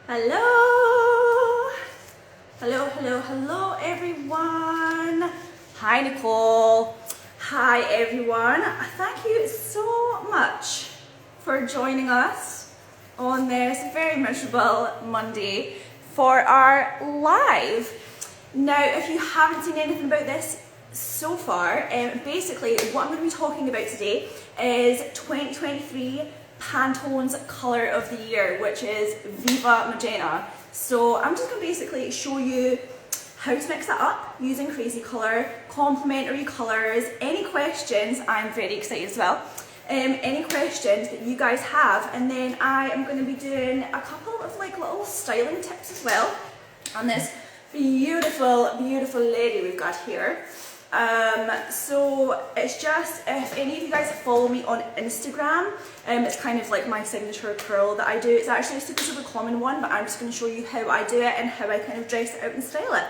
Hello! Hello everyone! Hi Nicole! Hi everyone! Thank you so much for joining us on this very miserable Monday for our live. Now, if you haven't seen anything about this so far, basically what I'm going to be talking about today is 2023 Pantone's Colour of the Year, which is Viva Magenta. So I'm just going to basically show you how to mix that up using crazy colour, complementary colours. Any questions, I'm very excited as well. Any questions that you guys have, and then I am going to be doing a couple of like little styling tips as well on this beautiful lady we've got here. So it's just, if any of you guys follow me on Instagram, it's kind of like my signature curl that I do. It's actually a super common one, but I'm just going to show you how I do it and how I kind of dress it out and style it.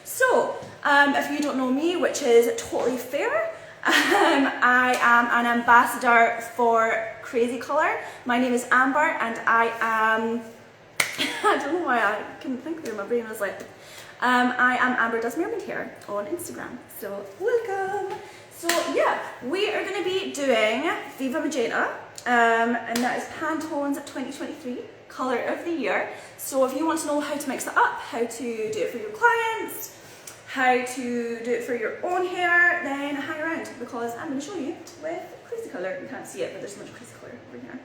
So if you don't know me, which is totally fair, I am an ambassador for Crazy Colour. My name is Amber, and I am I don't know why I couldn't think there, my brain was like, I am Amber Does Mermaid Hair on Instagram, so welcome. So yeah, we are going to be doing Viva Magenta, and that is Pantone's 2023 Colour of the Year. So if you want to know how to mix that up, how to do it for your clients, how to do it for your own hair, then hang around, because I'm going to show you with Crazy Colour. You can't see it, but there's so much Crazy Colour over here.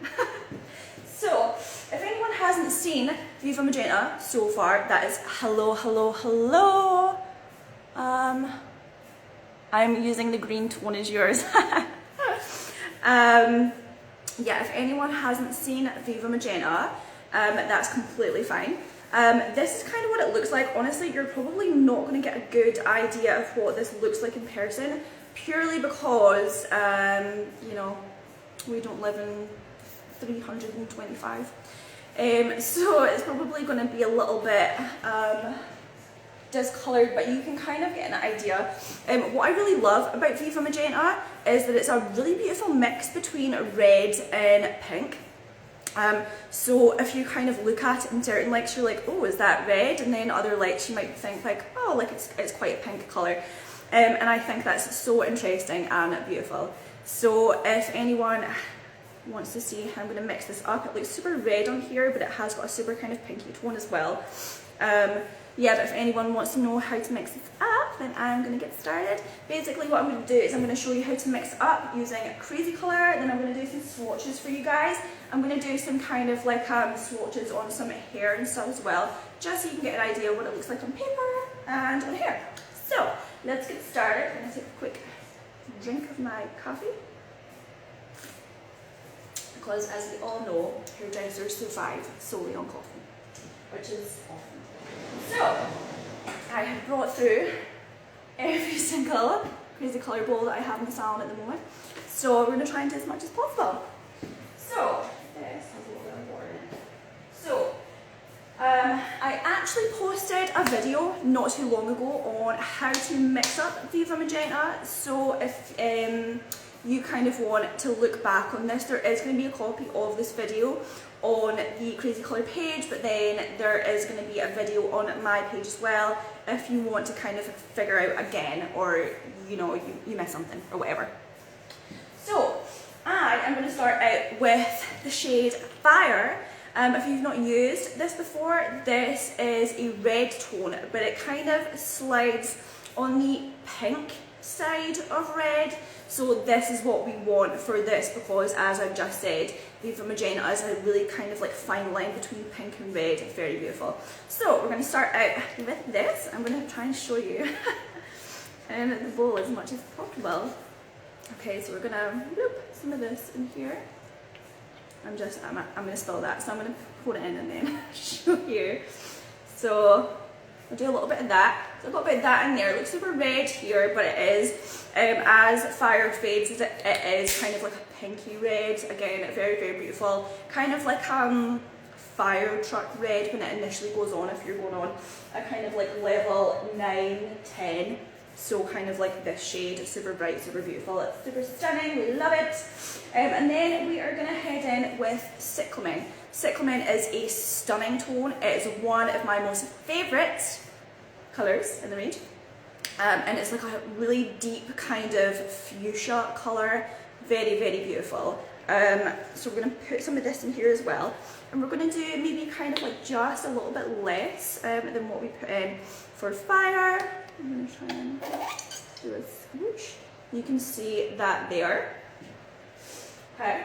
So, if anyone hasn't seen Viva Magenta so far, that is hello. I'm using the green tone as yours. Yeah, if anyone hasn't seen Viva Magenta, that's completely fine. This is kind of what it looks like. Honestly, you're probably not going to get a good idea of what this looks like in person, purely because, you know, we don't live in 325. So it's probably going to be a little bit discoloured, but you can kind of get an idea. What I really love about Viva Magenta is that it's a really beautiful mix between red and pink. So if you kind of look at it in certain lights, you're like, oh, is that red? And then other lights you might think like, oh, like it's quite a pink colour. And I think that's so interesting and beautiful. So if anyone wants to see how I'm going to mix this up, it looks super red on here, but it has got a super kind of pinky tone as well. Yeah, but if anyone wants to know how to mix this up, then I'm going to get started. Basically what I'm going to do is I'm going to show you how to mix it up using Crazy Colour, then I'm going to do some swatches for you guys. I'm going to do some kind of like swatches on some hair and stuff as well, just so you can get an idea of what it looks like on paper and on hair. So let's get started. I'm going to take a quick drink of my coffee, because as we all know, hairdressers survive solely on coffee, which is awesome. So, I have brought through every single Crazy Colour bowl that I have in the salon at the moment, so we're going to try and do as much as possible. So, this has a little bit of water in it. So, I actually posted a video not too long ago on how to mix up Viva Magenta, so if you kind of want to look back on this, there is going to be a copy of this video on the Crazy Colour page, but then there is going to be a video on my page as well if you want to kind of figure out again, or you know, you missed something or whatever. So I am going to start out with the shade Fire. If you've not used this before, this is a red tone, but it kind of slides on the pink side of red. So this is what we want for this, because as I've just said, Viva Magenta is a really kind of like fine line between pink and red. Very beautiful. So we're going to start out with this. I'm going to try and show you the bowl as much as possible. Okay, so we're going to loop some of this in here. I'm going to spill that, so I'm going to put it in and then show you. So I'll do a little bit of that. So I've got a bit of that in there. It looks super red here, but it is, as Fire fades, it is kind of like a pinky red. Again, very beautiful. Kind of like fire truck red when it initially goes on, if you're going on a kind of like level 9, 10. So kind of like this shade, it's super bright, super beautiful, it's super stunning, we love it. And then we are going to head in with Cyclamen. Cyclamen is a stunning tone. It is one of my most favourite colours in the range. And it's like a really deep kind of fuchsia colour. Very, very beautiful. So we're going to put some of this in here as well. And we're going to do maybe kind of like just a little bit less than what we put in for Fire. I'm going to try and do a swoosh. You can see that there. Okay.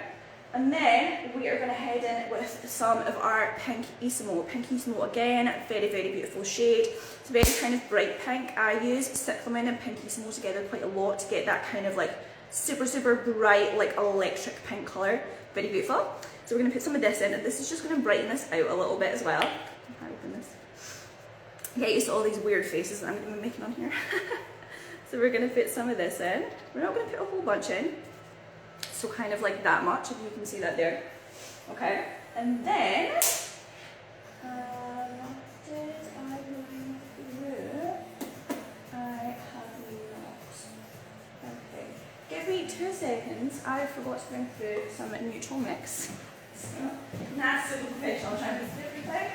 And then we are going to head in with some of our Pinkissimo. Pinkissimo again, very, very beautiful shade. It's a very kind of bright pink. I use Cyclamen and Pinkissimo together quite a lot to get that kind of like super, super bright, like electric pink colour. Very beautiful. So we're going to put some of this in, and this is just going to brighten this out a little bit as well. I'll open this. Get used to all these weird faces that I'm going to be making on here. So we're going to put some of this in. We're not going to put a whole bunch in. So kind of like that much, if you can see that there. Okay, and then, what did I bring through? I have not. Okay, give me 2 seconds. I forgot to bring through some neutral mix. So, that's super professional. I'm trying to do everything.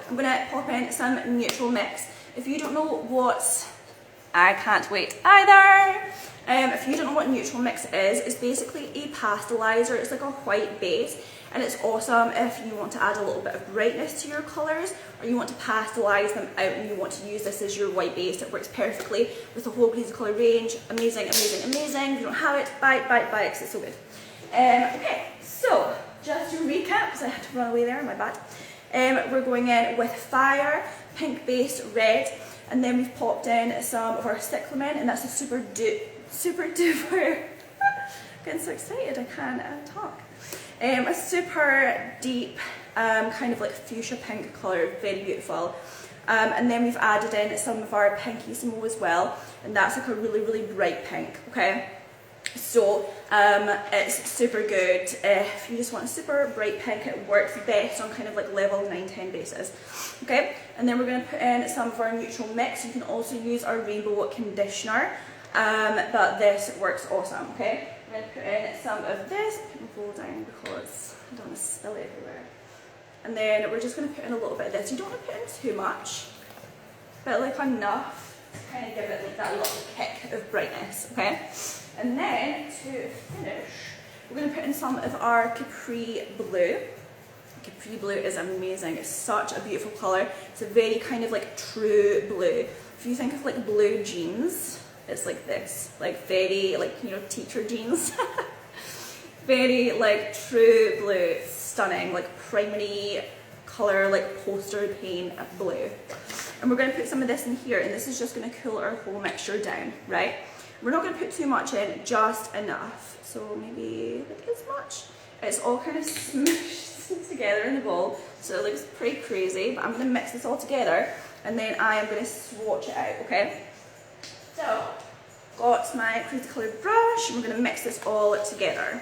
I'm going to pop in some neutral mix. If you don't know what, I can't wait either. If you don't know what neutral mix is, it's basically a pastelizer. It's like a white base, and it's awesome if you want to add a little bit of brightness to your colours, or you want to pastelize them out and you want to use this as your white base. It works perfectly with the whole Crazy Colour range. Amazing, amazing, amazing. If you don't have it, buy it, buy it, buy it, 'cause it's so good. Okay, so just to recap, because I had to run away there, my bad. We're going in with Fire, pink base, red, and then we've popped in some of our Cyclamen, and that's a super duper, getting so excited I can't talk. A super deep kind of like fuchsia pink colour, very beautiful. And then we've added in some of our Pinkissimo as well, and that's like a really, really bright pink, okay? So it's super good if you just want a super bright pink. It works best on kind of like level 9-10 bases. Okay, and then we're going to put in some of our neutral mix. You can also use our rainbow conditioner, but this works awesome. Okay, we're going to put in some of this. Put my bowl down because I don't want to spill it everywhere. And then we're just going to put in a little bit of this. You don't want to put in too much, but like enough to kind of give it like that little kick of brightness. Okay. And then to finish, we're going to put in some of our Capri Blue. Capri Blue is amazing. It's such a beautiful colour. It's a very kind of like true blue. If you think of like blue jeans, it's like this. Like very like, you know, teacher jeans. Very like true blue. Stunning. Like primary colour, like poster paint blue. And we're going to put some of this in here, and this is just going to cool our whole mixture down, right? We're not going to put too much in, just enough. So maybe like this much. It's all kind of smooshed together in the bowl, so it looks pretty crazy. But I'm going to mix this all together, and then I am going to swatch it out, okay? So, got my Crazy Colour brush, and we're going to mix this all together.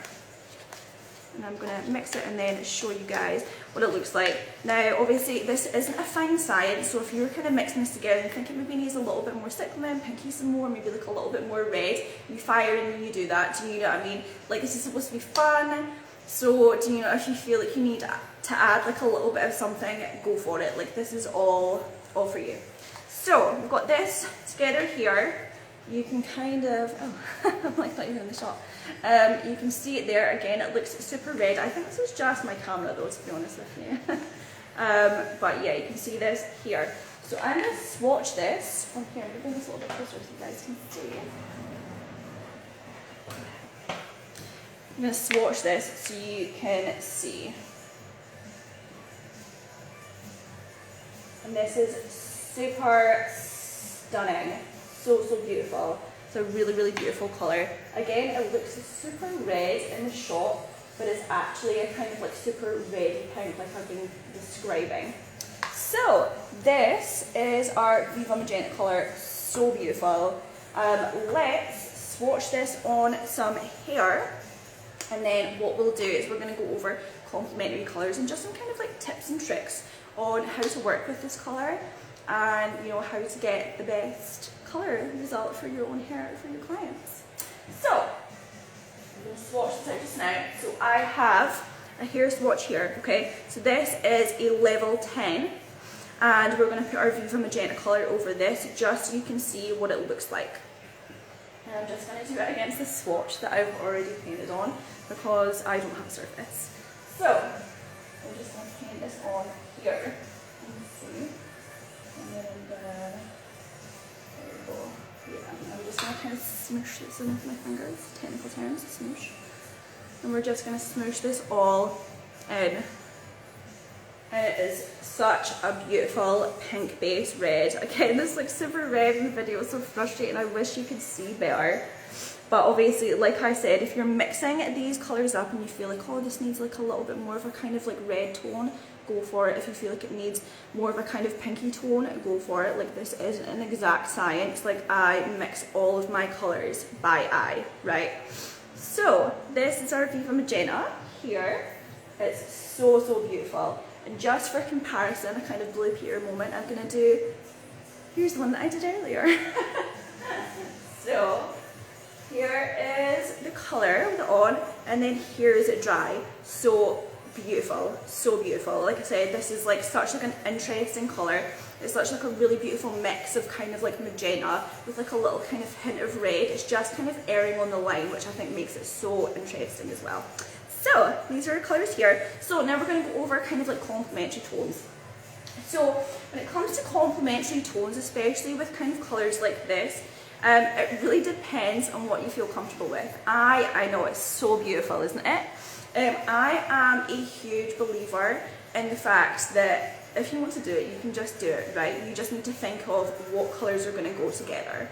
And I'm going to mix it and then show you guys what it looks like. Now, obviously, this isn't a fine science, so if you're kind of mixing this together and thinking maybe needs a little bit more Cyclamen, Pinkissimo, or maybe like a little bit more red, you fire and you do that. Do you know what I mean? Like, this is supposed to be fun, so do you know, if you feel like you need to add like a little bit of something, go for it. Like, this is all for you. So, we've got this together here. You can kind of, oh, I'm like not even in the shot. You can see it there again, it looks super red. I think this is just my camera though, to be honest with you. But yeah, you can see this here. So I'm going to swatch this. Oh, here, I'm going to bring this a little bit closer so you guys can see. I'm going to swatch this so you can see. And this is super stunning. So beautiful. It's a really, really beautiful colour. Again, it looks super red in the shot, but it's actually a kind of like super red pink like I've been describing. So this is our Viva Magenta colour. So beautiful. Let's swatch this on some hair, and then what we'll do is we're going to go over complementary colours and just some kind of like tips and tricks on how to work with this colour, and you know, how to get the best colour result for your own hair for your clients. So I'm going to swatch this out just now. So I have a hair swatch here, okay? So this is a level 10, and we're going to put our Viva Magenta colour over this just so you can see what it looks like. And I'm just going to do it against the swatch that I've already painted on because I don't have a surface. So I'm just going to paint this on here. Let's see. And then there we go. Yeah, I'm just going to kind of smoosh this in with my fingers, technical terms, smoosh. And we're just going to smoosh this all in. And it is such a beautiful pink base red. Again, this looks super red in the video, it's so frustrating. I wish you could see better. But obviously, like I said, if you're mixing these colours up and you feel like, oh, this needs like a little bit more of a kind of like red tone, go for it. If you feel like it needs more of a kind of pinky tone, go for it. Like, this isn't an exact science. Like, I mix all of my colours by eye, right? So this is our Viva Magenta here. It's so, so beautiful. And just for comparison, a kind of blue Peter moment, I'm going to do, here's the one that I did earlier. So here is the colour with it on, and then here is it dry. So beautiful, so beautiful. Like I said, this is like such like an interesting colour. It's such like a really beautiful mix of kind of like magenta with like a little kind of hint of red. It's just kind of erring on the line, which I think makes it so interesting as well. So these are our colours here. So now we're going to go over kind of like complementary tones. So when it comes to complementary tones, especially with kind of colours like this, it really depends on what you feel comfortable with. I know it's so beautiful, isn't it? I am a huge believer in the fact that if you want to do it, you can just do it, right? You just need to think of what colours are going to go together.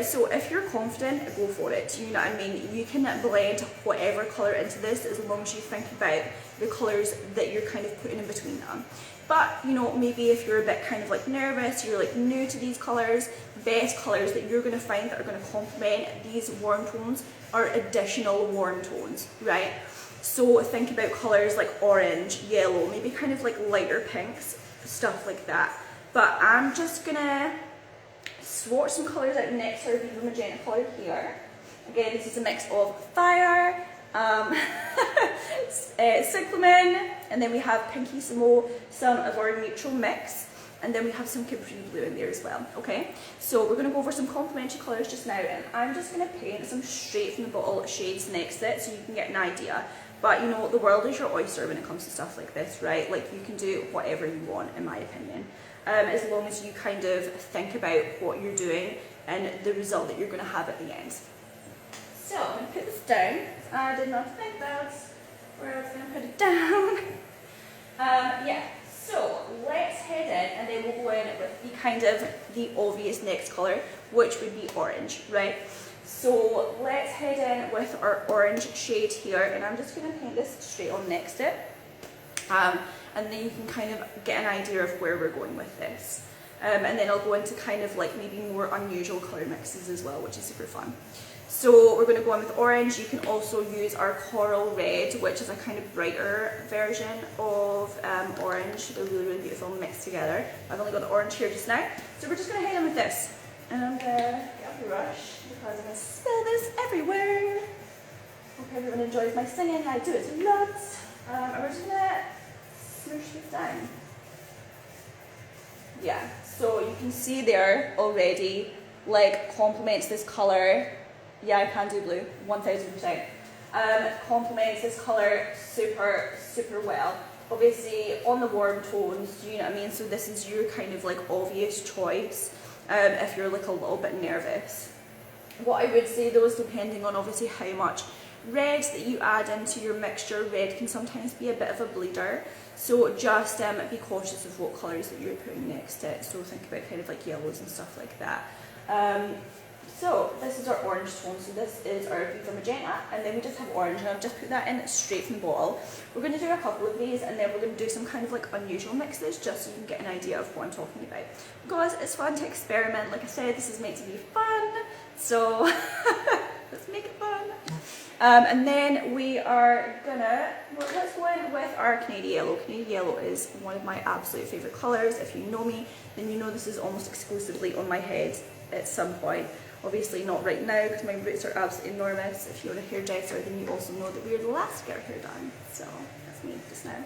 So if you're confident, go for it. You know what I mean? You can blend whatever colour into this as long as you think about the colours that you're kind of putting in between them. But, you know, maybe if you're a bit kind of like nervous, you're like new to these colours, best colours that you're going to find that are going to complement these warm tones are additional warm tones, right? So think about colours like orange, yellow, maybe kind of like lighter pinks, stuff like that. But I'm just going to swatch some colours out next to our Viva Magenta colour here. Again, this is a mix of fire, cyclamen, and then we have pinky-samo, some of our neutral mix, and then we have some Capri blue in there as well, okay? So we're going to go over some complementary colours just now, and I'm just going to paint some straight from the bottle shades next to it so you can get an idea. But you know, the world is your oyster when it comes to stuff like this, right? Like, you can do whatever you want, in my opinion. As long as you kind of think about what you're doing and the result that you're going to have at the end. So I'm going to put this down. I did not think that's where I was going to put it down. Yeah, so let's head in, and then we'll go in with the kind of the obvious next colour, which would be orange, right? So let's head in with our orange shade here, and I'm just going to paint this straight on next to it. And then you can kind of get an idea of where we're going with this. And then I'll go into kind of like maybe more unusual colour mixes as well, which is super fun. So we're going to go in with orange. You can also use our coral red, which is a kind of brighter version of orange. They're really, really beautiful mixed together. I've only got the orange here just now. So we're just going to head in with this. And I'm going to get a brush because I'm going to spill this everywhere. Hope everyone enjoys my singing. I do it to lots. And we're just going to smoosh this down. Yeah, so you can see there already, like, complements this colour. Yeah, I can do blue, 1000%. Complements this colour super, super well. Obviously, on the warm tones, you know what I mean? So this is your kind of like obvious choice if you're like a little bit nervous. What I would say though is, depending on obviously how much red that you add into your mixture, red can sometimes be a bit of a bleeder. So just be cautious of what colours that you're putting next to it. So think about kind of like yellows and stuff like that. So this is our orange tone, so this is our Viva Magenta, and then we just have orange, and I've just put that in straight from the bottle. We're going to do a couple of these, and then we're going to do some kind of like unusual mixes, just so you can get an idea of what I'm talking about. Because it's fun to experiment. Like I said, this is meant to be fun, so let's make it fun. And then we are gonna, well, let's go in with our Canadian Yellow. Canadian Yellow is one of my absolute favourite colours. If you know me, then you know this is almost exclusively on my head at some point. Obviously not right now because my roots are absolutely enormous. If you're a hairdresser, then you also know that we are the last to get our hair done. So that's me just now.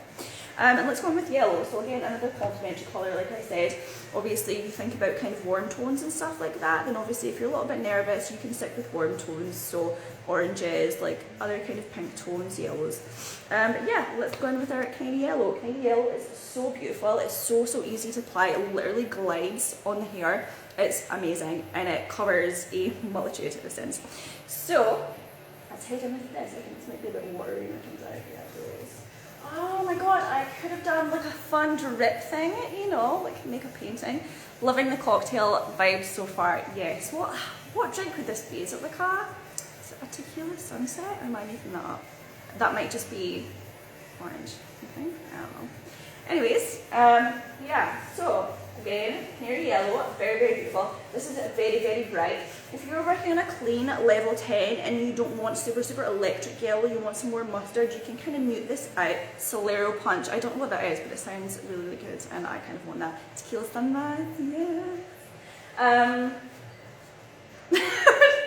And let's go on with yellow. So again, another complementary colour, like I said. Obviously, you think about kind of warm tones and stuff like that, then obviously if you're a little bit nervous, you can stick with warm tones. So oranges, like other kind of pink tones, yellows. But yeah, let's go in with our Canadian Yellow. Canadian Yellow is so beautiful. It's so easy to apply. It literally glides on the hair. It's amazing, and it covers a multitude of sins. So let's head in with this. I think this might be a bit watery when it comes out. Yeah, it is. Oh my god, I could have done like a fun drip thing, you know, like makeup painting. Loving the cocktail vibes so far, yes. What drink would this be? Is it like a tequila sunset, or am I making that up? That might just be orange, I think, I don't know. Anyways, yeah, so again, Canary Yellow, very beautiful. This is very bright. If you're working on a clean level 10 and you don't want super electric yellow, you want some more mustard, you can kind of mute this out. Solero Punch, I don't know what that is, but it sounds really good, and I kind of want that. Tequila Sunrise, yeah.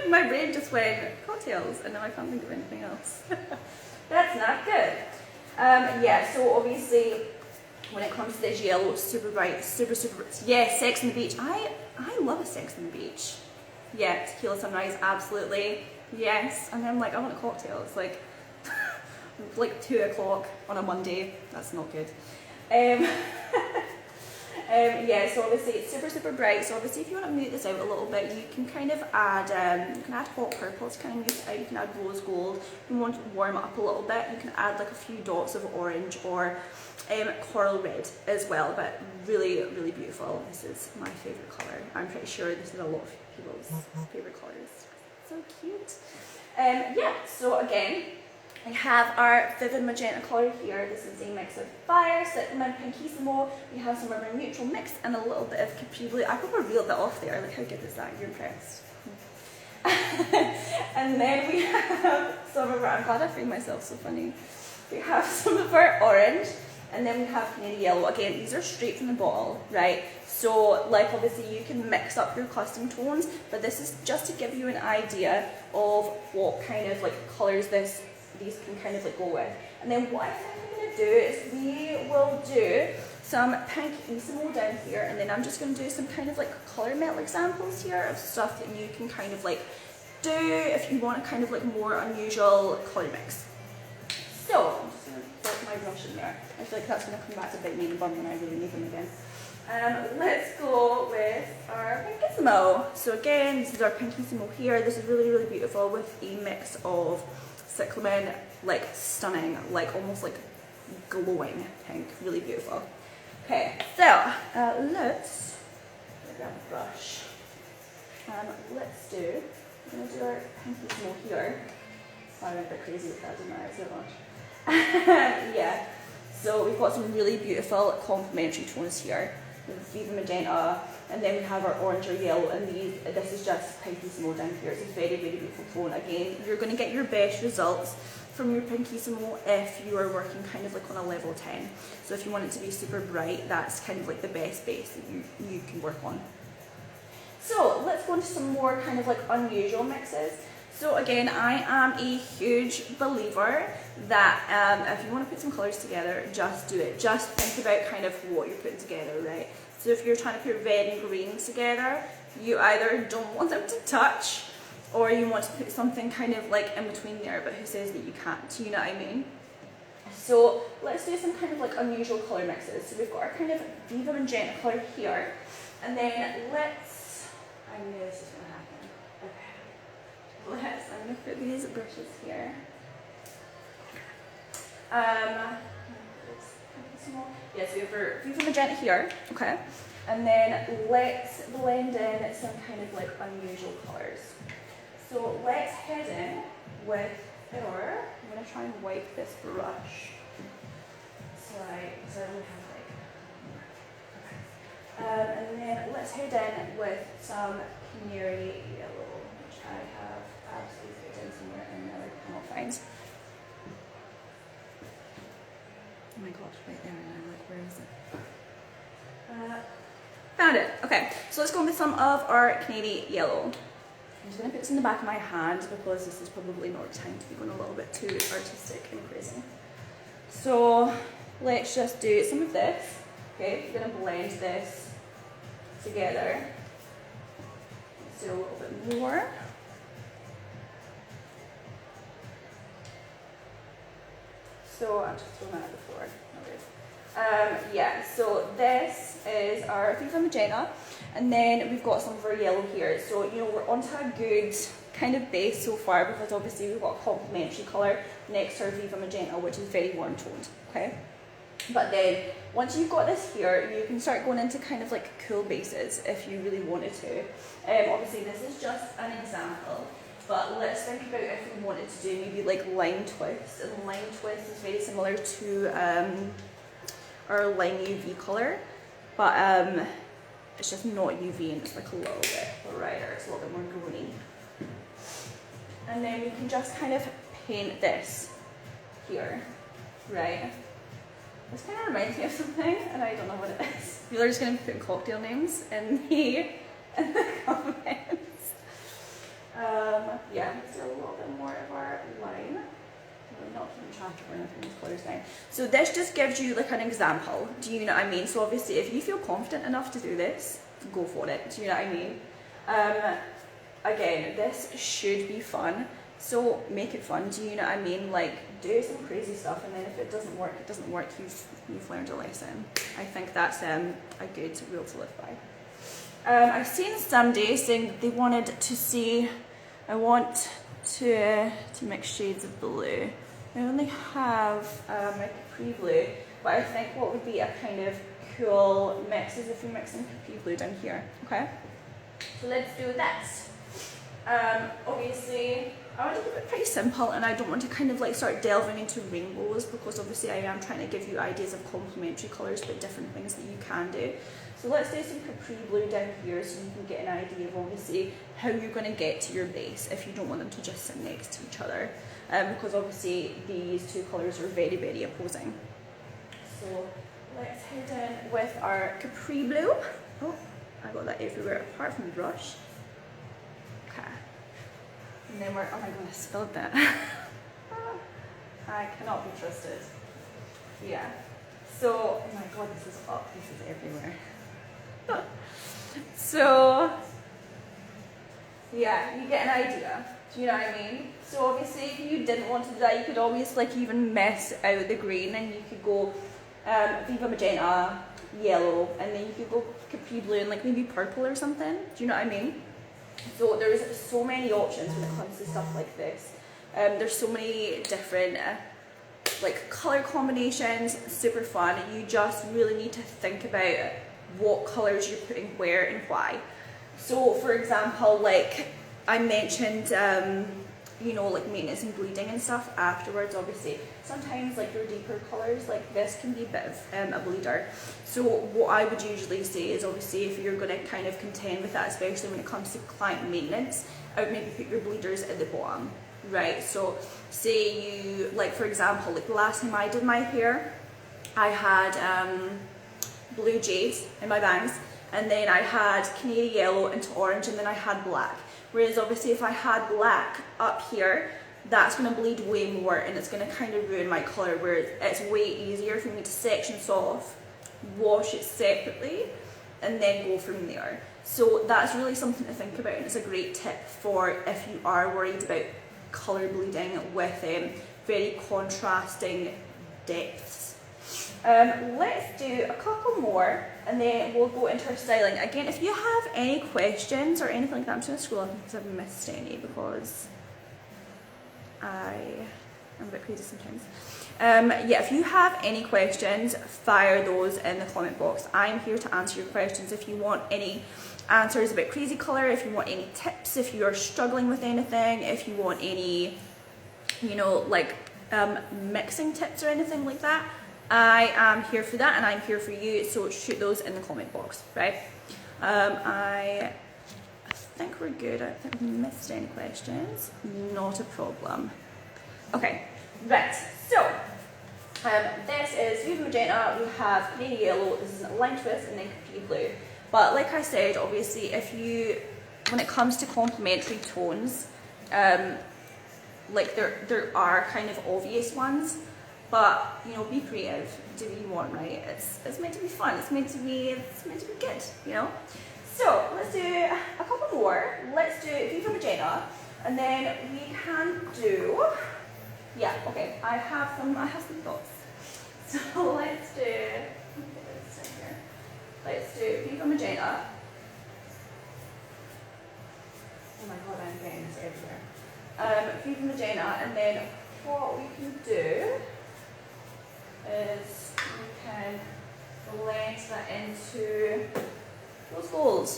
My brain just went cocktails, and now I can't think of anything else. That's not good. Yeah, so obviously, when it comes to this yellow, super bright, super yeah, Sex on the Beach. I love a Sex on the Beach. Yeah, Tequila Sunrise, absolutely. Yes. And then I'm like, I want a cocktail. It's like, like 2 o'clock on a Monday. That's not good. Yeah, so obviously it's super bright. So obviously if you want to mute this out a little bit, you can kind of add, you can add hot purple to kind of mute it out. You can add rose gold. If you want to warm it up a little bit, you can add like a few dots of orange or coral red as well. But really beautiful. This is my favourite colour. I'm pretty sure this is a lot of people's favourite colours. So cute. Yeah, so again, I have our Viva Magenta colour here. This is a mix of Fire, Cyclamen, Pinkissimo. We have some of our neutral mix and a little bit of Capri Blue. I probably reeled that off there. Like, how good is that? You're impressed. And then we have some of our, I'm glad I framed myself so funny. We have some of our orange, and then we have Canadian Yellow. Again, these are straight from the bottle, right? So, like, obviously you can mix up your custom tones, but this is just to give you an idea of what kind of like colours these can kind of like go with. And then what I think I'm going to do is we will do some Pinkissimo down here, and then I'm just going to do some kind of like colour metal examples here of stuff that you can kind of like do if you want a kind of like more unusual colour mix. So I'm just going to put my brush in there. I feel like that's going to come back to bite me in the bum when I really need them again. Let's go with our Pinkissimo. So again, this is our Pinkissimo here. This is really beautiful with a mix of cyclamen, like stunning, like almost like glowing pink, really beautiful. Okay, so let's grab a brush. Let's do, I'm going to do our Pinkissimo here. Oh, I went a bit crazy with that, didn't I? So much. Yeah, so we've got some really beautiful complementary tones here. Viva Magenta, and then we have our orange or yellow, and this is just Pinkissimo down here. It's a very beautiful tone. Again, you're going to get your best results from your Pinkissimo if you are working kind of like on a level 10. So if you want it to be super bright, that's kind of like the best base that you can work on. So let's go into some more kind of like unusual mixes. So again, I am a huge believer that if you want to put some colours together, just do it. Just think about kind of what you're putting together, right? So if you're trying to put red and green together, you either don't want them to touch, or you want to put something kind of like in between there, but who says that you can't, you know what I mean? So let's do some kind of like unusual colour mixes. So we've got our kind of Viva Magenta colour here, and then let's, I knew this was going to happen. I'm going to put these brushes here. Yes, we have our Viva Magenta here, okay. And then let's blend in some kind of like unusual colours. So let's head in with our, I'm going to try and wipe this brush. So I only have like, and then let's head in with some Canary Yellow, which I have absolutely put in somewhere and never cannot sometimes. Oh my gosh, right there, and I'm like, where is it? Found it. Okay, so let's go with some of our Canary Yellow. I'm just going to put this in the back of my hand because this is probably not the time to be going a little bit too artistic and crazy. So let's just do some of this. Okay, we're going to blend this together. Let's do a little bit more. So I'm just throwing that at the floor. Yeah, so this is our Viva Magenta, and then we've got some of our yellow here. So, you know, we're onto a good kind of base so far because obviously we've got a complementary colour next to our Viva Magenta, which is very warm toned, okay? But then, once you've got this here, you can start going into kind of like cool bases if you really wanted to. Obviously this is just an example. But let's think about if we wanted to do maybe like lime twist. And lime twist is very similar to our lime UV colour, but it's just not UV and it's like a little bit brighter, it's a little bit more greeny. And then we can just kind of paint this here, right? This kind of reminds me of something, and I don't know what it is. People are just going to put cocktail names in the comments. Yeah, let's do a little bit more of our line. I'm not keeping track of anything these colours now. So this just gives you like an example. Do you know what I mean? So obviously, if you feel confident enough to do this, go for it. Do you know what I mean? Again, this should be fun. So make it fun. Do you know what I mean? Like do some crazy stuff, and then if it doesn't work, it doesn't work. You've learned a lesson. I think that's a good rule to live by. I've seen somebody saying that they wanted to see. I want to mix shades of blue. I only have my Capri blue, but I think what would be a kind of cool mix is if we mix some Capri blue down here. Okay, so let's do this. Obviously, I want to keep it pretty simple, and I don't want to kind of like start delving into rainbows because obviously I am trying to give you ideas of complementary colours but different things that you can do. So let's do some Capri blue down here so you can get an idea of obviously how you're going to get to your base if you don't want them to just sit next to each other, because obviously these two colours are very, very opposing. So let's head in with our Capri blue. Oh, I got that everywhere apart from the brush. Okay. And then we're, oh my god, I spilled that. I cannot be trusted. Yeah. So, oh my god, this is everywhere. So, yeah, you get an idea. Do you know what I mean? So obviously if you didn't want to do that, you could always like even mess out the green, and you could go Viva Magenta, yellow, and then you could go Capri blue and like maybe purple or something. Do you know what I mean? So there's so many options when it comes to stuff like this. There's so many different like colour combinations, super fun. You just really need to think about what colours you're putting where and why. So for example, like I mentioned, you know, like maintenance and bleeding and stuff afterwards. Obviously sometimes like your deeper colours like this can be a bit of a bleeder. So what I would usually say is obviously if you're going to kind of contend with that, especially when it comes to client maintenance, I would maybe put your bleeders at the bottom, right? So say you, like for example, like the last time I did my hair, I had blue jade in my bangs, and then I had canary yellow into orange, and then I had black. Whereas obviously if I had black up here, that's going to bleed way more and it's going to kind of ruin my colour, whereas it's way easier for me to section this off, wash it separately, and then go from there. So that's really something to think about, and it's a great tip for if you are worried about colour bleeding with very contrasting depths. Let's do a couple more and then we'll go into our styling. Again, if you have any questions or anything like that, I'm just going to scroll up because I've missed any because I'm a bit crazy sometimes. Yeah, if you have any questions, fire those in the comment box. I'm here to answer your questions. If you want any answers about crazy colour, if you want any tips, if you are struggling with anything, if you want any, you know, like mixing tips or anything like that, I am here for that and I'm here for you, so shoot those in the comment box, right? I think we're good. I don't think we missed any questions. Not a problem. Okay, right, so this is Viva Magenta, we have Canary Yellow, this is Lime Twist, and then Capri Blue. But like I said, obviously, when it comes to complementary tones, like there are kind of obvious ones, but you know, be creative, do what you want, right? It's meant to be fun, it's meant to be good, you know? So let's do a couple more. Let's do Viva Magenta, and then we can do, yeah, okay, I have some thoughts. So let's do Viva Magenta. Oh my god, I'm getting this everywhere. Viva Magenta, and then what we can do is we can blend that into Rose Gold.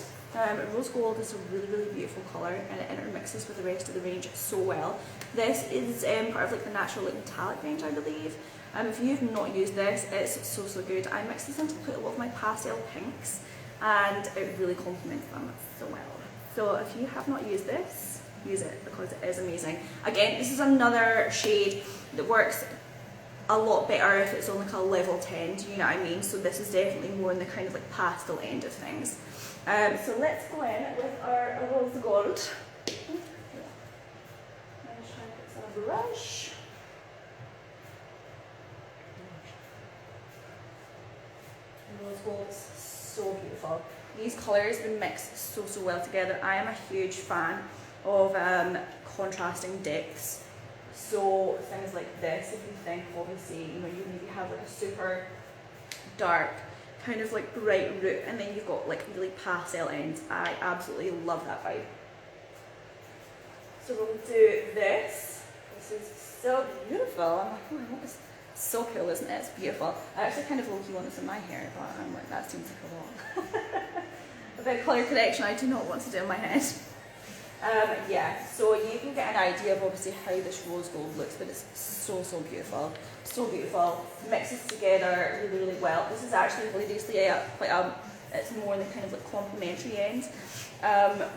Rose Gold is a really, really beautiful colour, and it intermixes with the rest of the range so well. This is part of like the natural like metallic range, I believe. If you've not used this, it's so, so good. I mix this into quite a lot of my pastel pinks, and it really complements them so well. So if you have not used this, use it because it is amazing. Again, this is another shade that works a lot better if it's on like a level 10, do you know what I mean? So this is definitely more in the kind of like pastel end of things. So let's go in with our Rose Gold. Let's try and put some brush. Rose Gold's so beautiful. These colours would mix so, so well together. I am a huge fan of contrasting depths. So things like this, if you think obviously, you know, you maybe have like a super dark, kind of like bright root, and then you've got like really pastel ends. I absolutely love that vibe. So we'll do this. This is so beautiful. I'm like, oh my god, it's so cool, isn't it? It's beautiful. I actually kind of low-key want this in my hair, but I'm like, that seems like a lot. A bit of colour correction I do not want to do in my head. Yeah, so you can get an idea of obviously how this rose gold looks, but it's so, so beautiful. So beautiful. Mixes together really, really well. This is actually hilariously it's more in the kind of like complementary end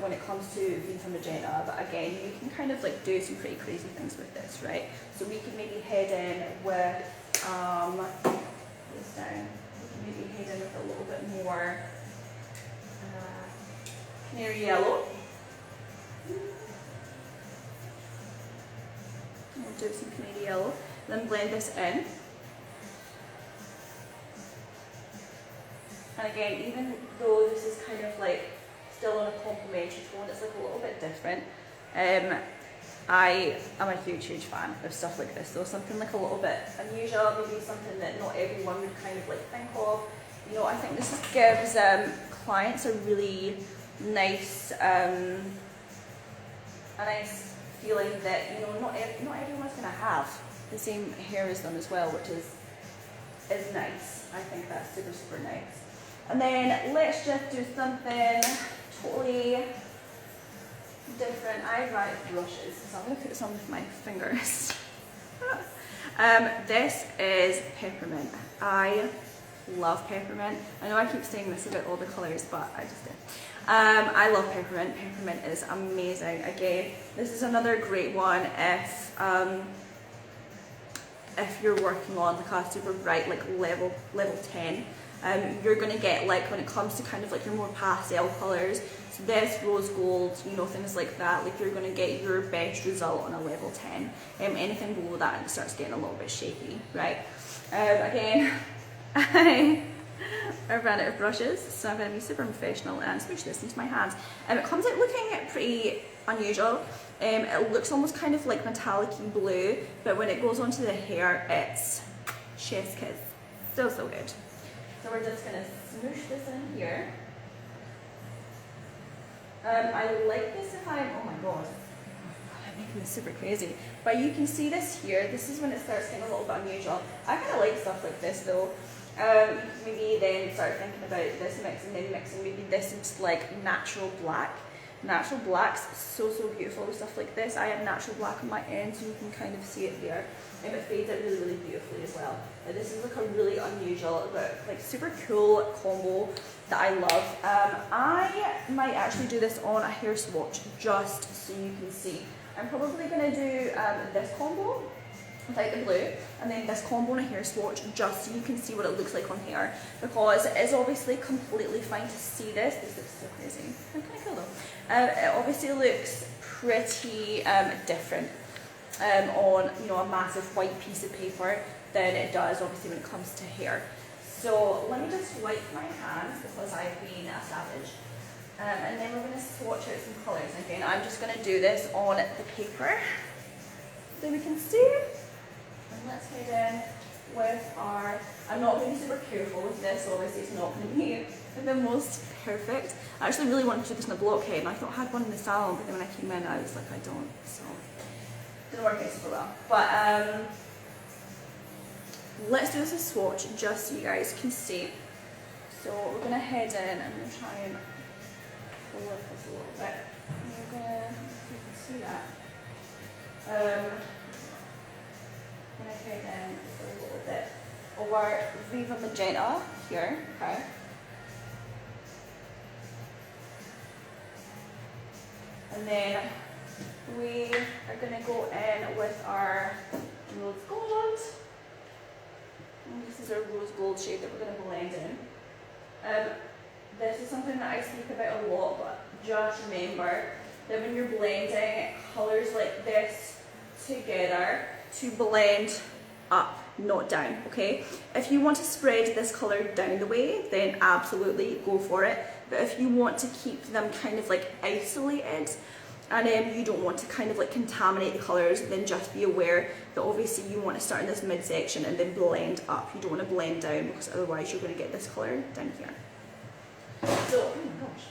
when it comes to Viva Magenta, but again, you can kind of like do some pretty crazy things with this, right? So we can maybe head in with, this down, we can maybe head in with a little bit more canary yellow. We'll do some canary yellow, then blend this in. And again, even though this is kind of like still on a complementary tone, it's like a little bit different. I am a huge, huge fan of stuff like this. So something like a little bit unusual, maybe something that not everyone would kind of like think of. You know, I think this gives clients a really nice, a nice feeling that, you know, not everyone's going to have the same hair as them as well, which is nice. I think that's super, super nice. And then let's just do something totally different. I write brushes, so I'm going to put some with my fingers. This is peppermint. I love peppermint. I know I keep saying this about all the colours, but I just do. I love peppermint. Peppermint is amazing. Again, this is another great one if you're working on like a super bright like level 10. You're going to get, like, when it comes to kind of like your more pastel colours, so this, rose gold, you know, things like that, like you're going to get your best result on a level 10. Anything below that, it starts getting a little bit shaky, right? Again, I ran out of brushes, so I'm going to be super professional and switch this into my hands. It comes out looking pretty unusual. It looks almost kind of like metallic-y blue, but when it goes onto the hair, it's chef's kiss. So, so good. So we're just going to smoosh this in here. I like this if I'm, oh my god, I'm making this super crazy. But you can see this here, this is when it starts getting a little bit unusual. I kind of like stuff like this though. Maybe then start thinking about this mix and then mixing maybe this into like natural black. Natural black's so, so beautiful with stuff like this. I have natural black on my end, so you can kind of see it there. And it fades out really, really beautifully as well. But this is like a really unusual, but like super cool combo that I love. I might actually do this on a hair swatch just so you can see. I'm probably going to do this combo without the blue, and then this combo and a hair swatch, just so you can see what it looks like on hair, because it is obviously completely fine to see this. This looks so crazy. It's kind of cool though. It obviously looks pretty different on, you know, a massive white piece of paper than it does obviously when it comes to hair. So let me just wipe my hands because I've been a savage. And then we're going to swatch out some colours. Again, I'm just going to do this on the paper so we can see. And let's head in with our, I'm not going to be super careful with this, obviously it's not going to be the most perfect. I actually really wanted to do this in a blockhead, and I thought I had one in the salon, but then when I came in I was like, I don't, so it didn't work out super well. But let's do this as a swatch just so you guys can see. So we're going to head in, I'm going to try and pull up this a little bit. And we're going to, see if you can see that. I'm going to head in for a little bit of our Viva Magenta here, okay. And then we are going to go in with our rose gold. And this is our rose gold shade that we're going to blend in. This is something that I speak about a lot, but just remember that when you're blending colours like this together, to blend up, not down, okay? If you want to spread this colour down the way, then absolutely go for it. But if you want to keep them kind of like isolated, and you don't want to kind of like contaminate the colours, then just be aware that obviously you want to start in this midsection and then blend up. You don't want to blend down, because otherwise you're going to get this colour down here. So, oh my gosh.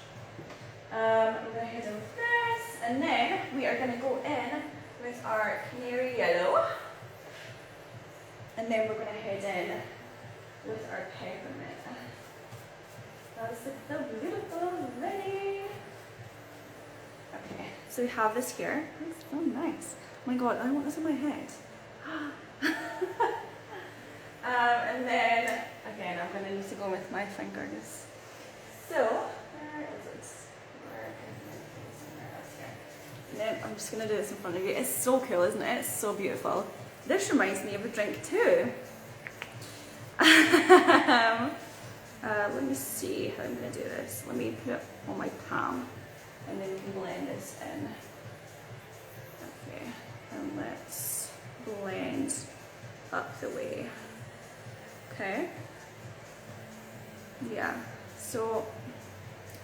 We're going to head in with this, and then we are going to go in with our canary yellow, and then we're going to head in with our peppermint. That's so beautiful, ready. Okay, so we have this here. It's so nice. Oh my god, I want this on my head. And then, again, I'm going to need to go with my fingers. So, where is it? And then I'm just going to do this in front of you. It's so cool, isn't it? It's so beautiful. This reminds me of a drink too. Let me see how I'm going to do this. Let me put it on my palm, and then we can blend this in. Okay, and let's blend up the way. Okay. Yeah, so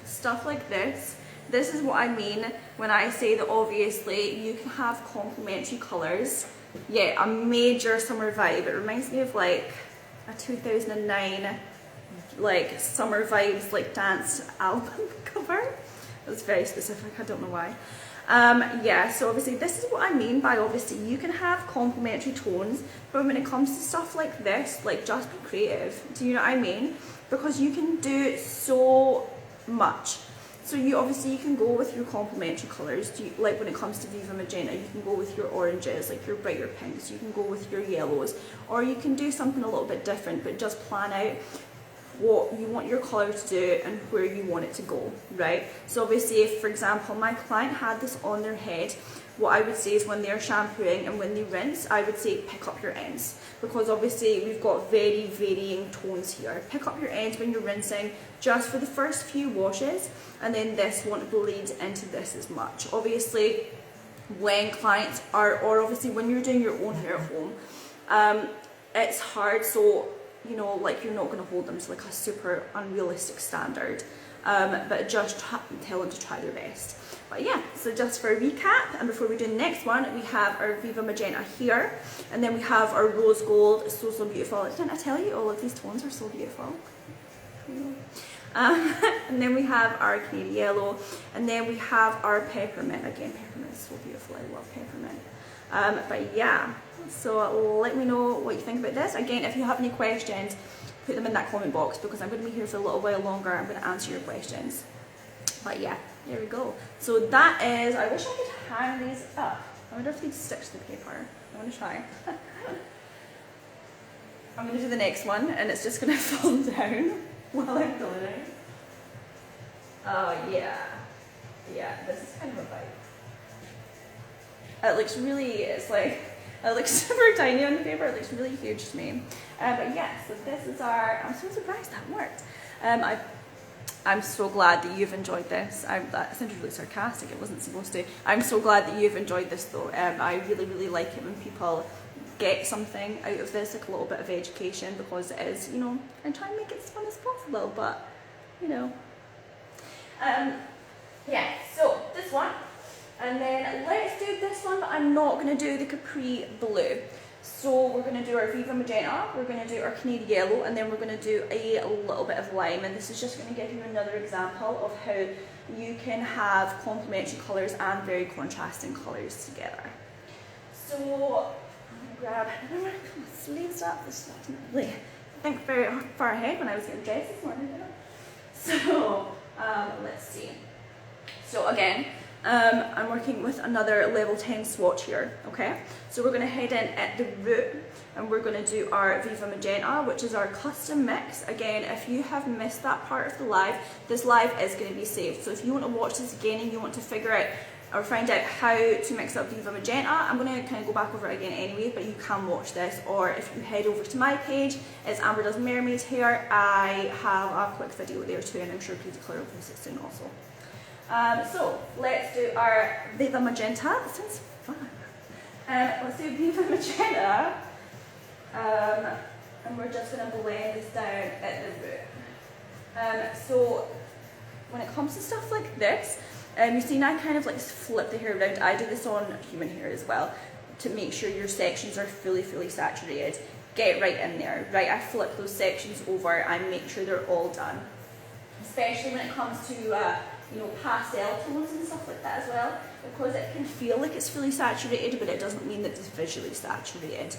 stuff like this. This is what I mean when I say that obviously you can have complementary colours. Yeah, a major summer vibe. It reminds me of like a 2009 like summer vibes like dance album cover. It was very specific, I don't know why. Yeah, so obviously this is what I mean by obviously you can have complementary tones, but when it comes to stuff like this, like just be creative. Do you know what I mean? Because you can do so much. So you obviously you can go with your complementary colours. Like when it comes to Viva Magenta, you can go with your oranges, like your brighter pinks. You can go with your yellows, or you can do something a little bit different, but just plan out what you want your colour to do and where you want it to go, right? So obviously if, for example, my client had this on their head, what I would say is when they're shampooing and when they rinse, I would say pick up your ends, because obviously we've got very varying tones here. Pick up your ends when you're rinsing, just for the first few washes, and then this won't bleed into this as much. Obviously when clients are, or obviously when you're doing your own hair at home, it's hard, so you know, like you're not going to hold them to like a super unrealistic standard, but just tell them to try their best. But yeah, so just for a recap, and before we do the next one, we have our Viva Magenta here, and then we have our Rose Gold. It's so, so beautiful. Didn't I tell you all of these tones are so beautiful? And then we have our Canary Yellow, and then we have our Peppermint. Again, Peppermint is so beautiful. I love Peppermint. But yeah, so let me know what you think about this. Again, if you have any questions, put them in that comment box, because I'm going to be here for a little while longer. I'm going to answer your questions. But yeah, there we go. So that is, I wish I could hang these up. I wonder if they'd stick to the paper. I want to try. I'm going to do the next one, and it's just going to fall down while I'm doing it. Oh yeah. Yeah, this is kind of a vibe. It looks really, it's like, It looks super tiny on the paper, it looks really huge to me. But yeah, so this is our, I'm so surprised that worked. I'm so glad that you've enjoyed this. That sounded really sarcastic, it wasn't supposed to. I'm so glad that you've enjoyed this though. I really, really like it when people get something out of this, like a little bit of education, because it is, you know, and try and make it as fun as possible, but, you know. Yeah, so this one, and then let's do this one, but I'm not going to do the Capri Blue. So we're going to do our Viva Magenta, we're going to do our Canary Yellow, and then we're going to do a little bit of Lime, and this is just going to give you another example of how you can have complementary colours and very contrasting colours together. So I'm going to grab my sleeves up. This is not really, I think, very far ahead when I was getting dressed this morning. So let's see. So again, I'm working with another level 10 swatch here, okay? So we're going to head in at the root and we're going to do our Viva Magenta, which is our custom mix. Again, if you have missed that part of the live, this live is going to be saved. So if you want to watch this again and you want to figure out or find out how to mix up Viva Magenta, I'm going to kind of go back over it again anyway, but you can watch this. Or if you head over to my page, it's Amber Does Mermaid Hair. I have a quick video there too, and I'm sure Pantone Colour will post it soon also. So let's do our Viva Magenta. That sounds fun. Let's do Viva Magenta, and we're just going to blend this down at the root. So when it comes to stuff like this, you see now I kind of like flip the hair around. I do this on human hair as well to make sure your sections are fully saturated. Get right in there, right? I flip those sections over and make sure they're all done. Especially when it comes to you know, pastel tones and stuff like that as well, because it can feel like it's fully saturated, but it doesn't mean that it's visually saturated,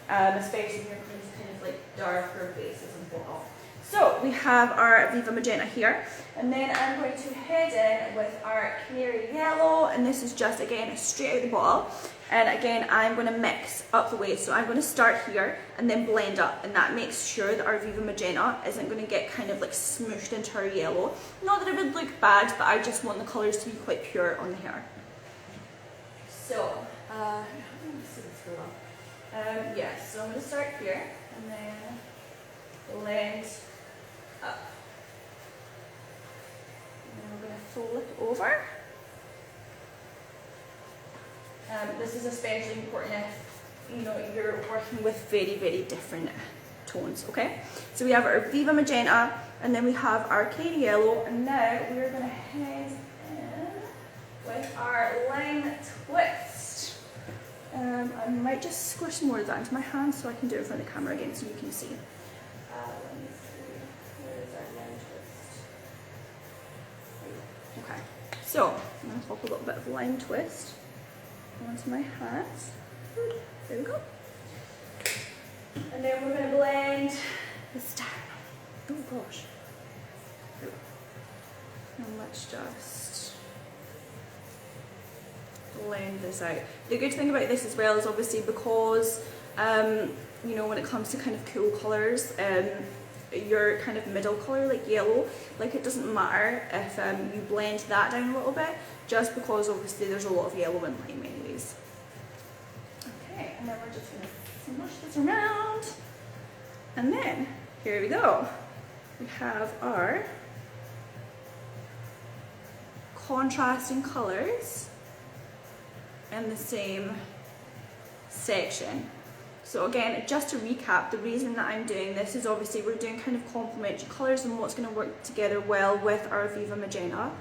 especially when you're using kind of like darker bases and whatnot. So we have our Viva Magenta here, and then I'm going to head in with our Canary Yellow, and this is just again straight out the bottle. And again, I'm going to mix up the way, so I'm going to start here and then blend up, and that makes sure that our Viva Magenta isn't going to get kind of like smooshed into our yellow. Not that it would look bad, but I just want the colours to be quite pure on the hair. So, yeah, so I'm going to start here and then blend up. And then we're going to flip over. This is especially important if you know you're working with very different tones, okay? So we have our Viva Magenta, and then we have our Canary Yellow, and now we're going to head in with our Lime Twist. I might just squish some more of that into my hand so I can do it in front of the camera again so you can see. Let me see, where is our Lime Twist? Okay, so I'm going to pop a little bit of Lime Twist onto my hat. There we go. And then we're going to blend this down. Oh gosh. And let's just blend this out. The good thing about this as well is obviously because you know, when it comes to kind of cool colours, your kind of middle colour like yellow, like it doesn't matter if you blend that down a little bit, just because obviously there's a lot of yellow in lime anyways. Okay, and then we're just going to smush this around, and then here we go. We have our contrasting colours in the same section. So again, just to recap, the reason that I'm doing this is obviously we're doing kind of complementary colours and what's going to work together well with our Viva Magenta.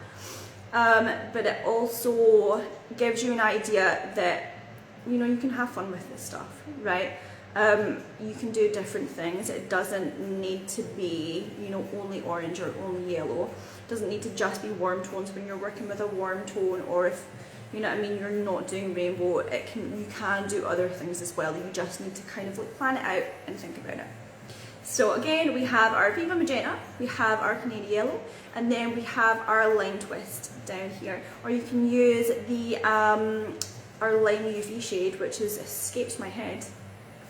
But it also gives you an idea that, you know, you can have fun with this stuff, right? You can do different things. It doesn't need to be, you know, only orange or only yellow. It doesn't need to just be warm tones when you're working with a warm tone, or if, you know what I mean, you're not doing rainbow, you can do other things as well. You just need to kind of like plan it out and think about it. So again, we have our Viva Magenta, we have our Canary Yellow, and then we have our Lime Twist down here. Or you can use the our Lime UV shade, which has escaped my head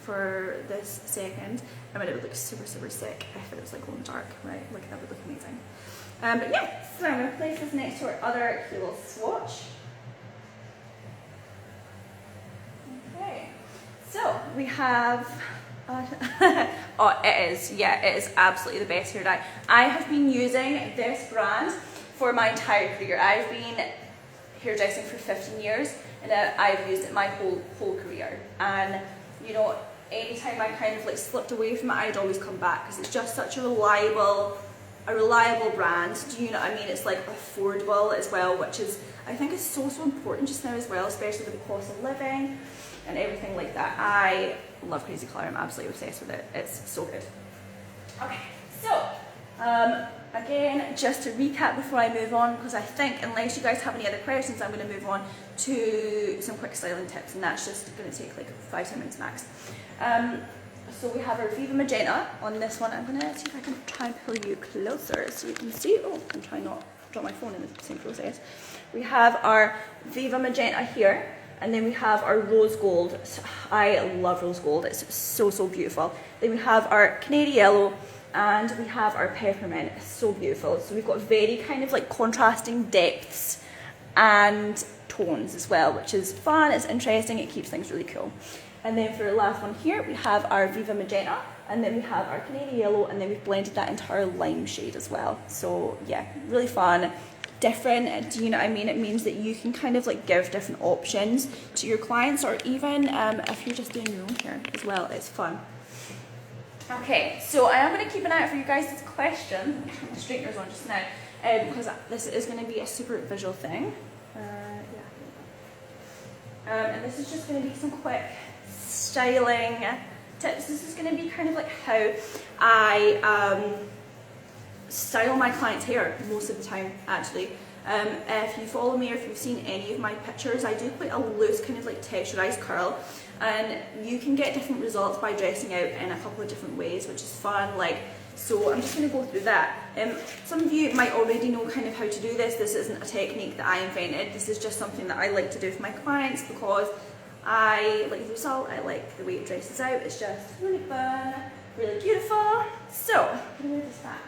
for this second. I mean, it would look super sick if it was like glow in the dark, right? Like that would look amazing. But yeah, so I'm going to place this next to our other little swatch. Okay, we have, oh, it is absolutely the best hair dye. I have been using this brand for my entire career. I've been hairdressing for 15 years, and I've used it my whole career. And you know, anytime I kind of like slipped away from it, I'd always come back because it's just such a reliable brand. Do you know what I mean? It's like affordable as well, which is, I think, is so important just now as well, especially with the cost of living and everything like that. I love Crazy Colour. I'm absolutely obsessed with it. It's so good. Okay, so again, just to recap before I move on, because I think unless you guys have any other questions, I'm going to move on to some quick styling tips, and that's just going to take like 5-10 minutes max. So we have our Viva Magenta on this one. I'm going to see if I can try and pull you closer so you can see. Oh, I'm trying not to drop my phone in the same process. We have our Viva Magenta here, and then we have our rose gold. I love rose gold. It's so beautiful. Then we have our canary yellow, and we have our peppermint. It's so beautiful. So we've got very kind of like contrasting depths and tones as well, which is fun, it's interesting, it keeps things really cool. And then for the last one here, we have our Viva Magenta, and then we have our canary yellow, and then we've blended that into our lime shade as well. So yeah, really fun, different, do you know what I mean? It means that you can kind of like give different options to your clients, or even if you're just doing your own hair as well, it's fun. Okay, so I am going to keep an eye out for you guys' question. I'm putting the straighteners on just now, because this is going to be a super visual thing. And this is just going to be some quick styling tips. This is going to be kind of like how I style my clients' hair most of the time, actually. If you follow me or if you've seen any of my pictures, I do quite a loose kind of like texturized curl, and you can get different results by dressing out in a couple of different ways, which is fun. Like, so I'm just going to go through that. Some of you might already know kind of how to do this. This isn't a technique that I invented. This is just something that I like to do for my clients because I like the result. I like the way it dresses out. It's just really fun, really beautiful. So I'm going to move this back.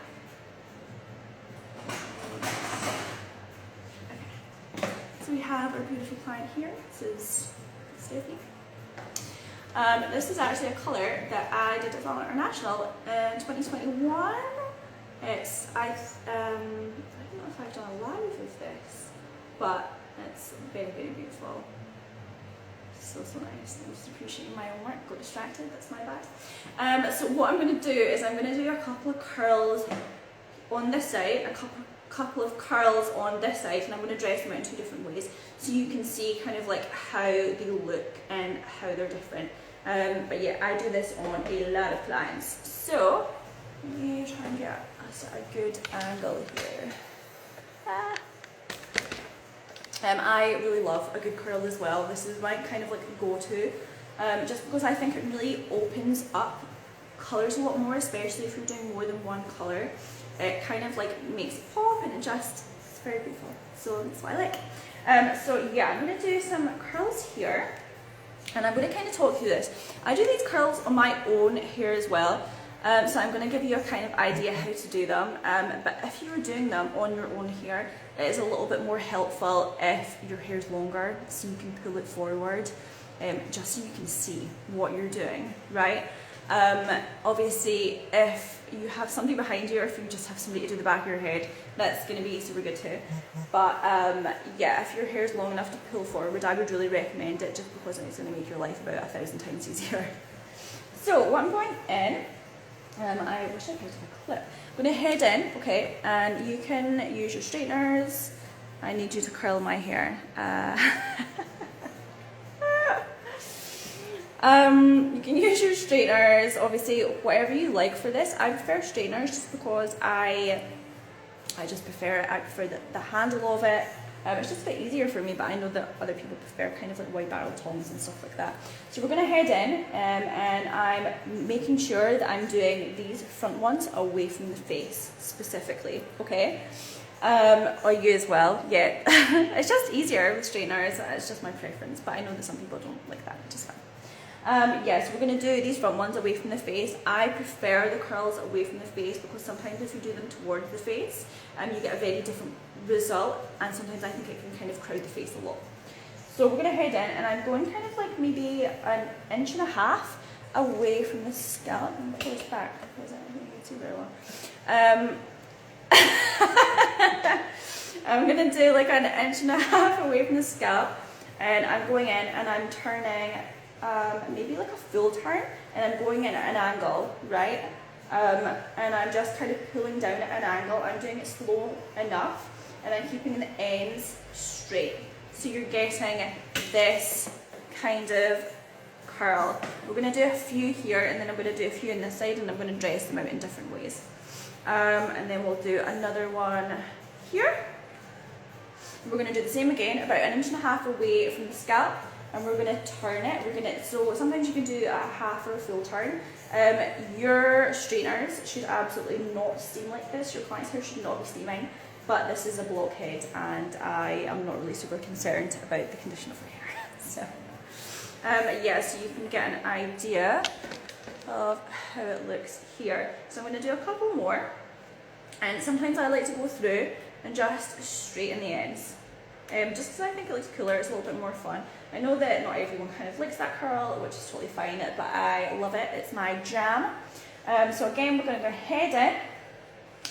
Okay. So we have our beautiful client here. This is Stephanie. This is actually a colour that I did at Pantone International in 2021. It's, I don't know if I've done a live with this, but it's very beautiful. So nice. I'm just appreciating my own work. Got distracted, that's my bad. So what I'm going to do is I'm going to do a couple of curls on this side, a couple of curls on this side, and I'm going to dress them out in 2 different ways so you can see kind of like how they look and how they're different. But yeah, I do this on a lot of clients. So let me try and get a good angle here. I really love a good curl as well. This is my kind of like go-to, just because I think it really opens up colours a lot more, especially if you're doing more than one colour. It kind of like makes it pop, and it's very beautiful. So that's what I like. So yeah, I'm going to do some curls here. And I'm going to kind of talk through this. I do these curls on my own hair as well, so I'm going to give you a kind of idea how to do them. But if you are doing them on your own hair, it is a little bit more helpful if your hair is longer, so you can pull it forward, just so you can see what you're doing, right? Obviously, if you have somebody behind you, or if you just have somebody to do the back of your head, that's going to be super good too. But yeah, if your hair is long enough to pull forward, I would really recommend it, just because it's going to make your life about 1,000 times easier. So what I'm going in, I wish I had a clip. I'm going to head in, okay, and you can use your straighteners. I need you to curl my hair. You can use your straighteners, obviously whatever you like for this. I prefer straighteners just because I just prefer it. I prefer the handle of it. It's just a bit easier for me, but I know that other people prefer kind of like wide barrel tongs and stuff like that. So we're going to head in, and I'm making sure that I'm doing these front ones away from the face specifically, okay? Or you as well, yeah. It's just easier with straighteners. It's just my preference, but I know that some people don't like that, which is fine. Yeah, so we're going to do these front ones away from the face. I prefer the curls away from the face because sometimes if you do them towards the face, you get a very different result, and sometimes I think it can kind of crowd the face a lot. So we're gonna head in, and I'm going kind of like maybe an inch and a half away from the scalp. I'm gonna pull this back because I don't think you can see very well. I'm gonna do like an inch and a half away from the scalp, and I'm going in and I'm turning maybe like a full turn, and I'm going in at an angle, right? And I'm just kind of pulling down at an angle. I'm doing it slow enough, and I'm keeping the ends straight. So you're getting this kind of curl. We're going to do a few here, and then I'm going to do a few on this side, and I'm going to dress them out in different ways. And then we'll do another one here. We're going to do the same again, about an inch and a half away from the scalp, and we're going to turn it. So sometimes you can do a half or a full turn. Your straighteners should absolutely not steam like this. Your client's hair should not be steaming, but this is a blockhead, and I am not really super concerned about the condition of her hair. So, yeah, so you can get an idea of how it looks here. So I'm going to do a couple more, and sometimes I like to go through and just straighten the ends. Just because I think it looks cooler, it's a little bit more fun. I know that not everyone kind of likes that curl, which is totally fine, but I love it. It's my jam. So again, we're going to go head in,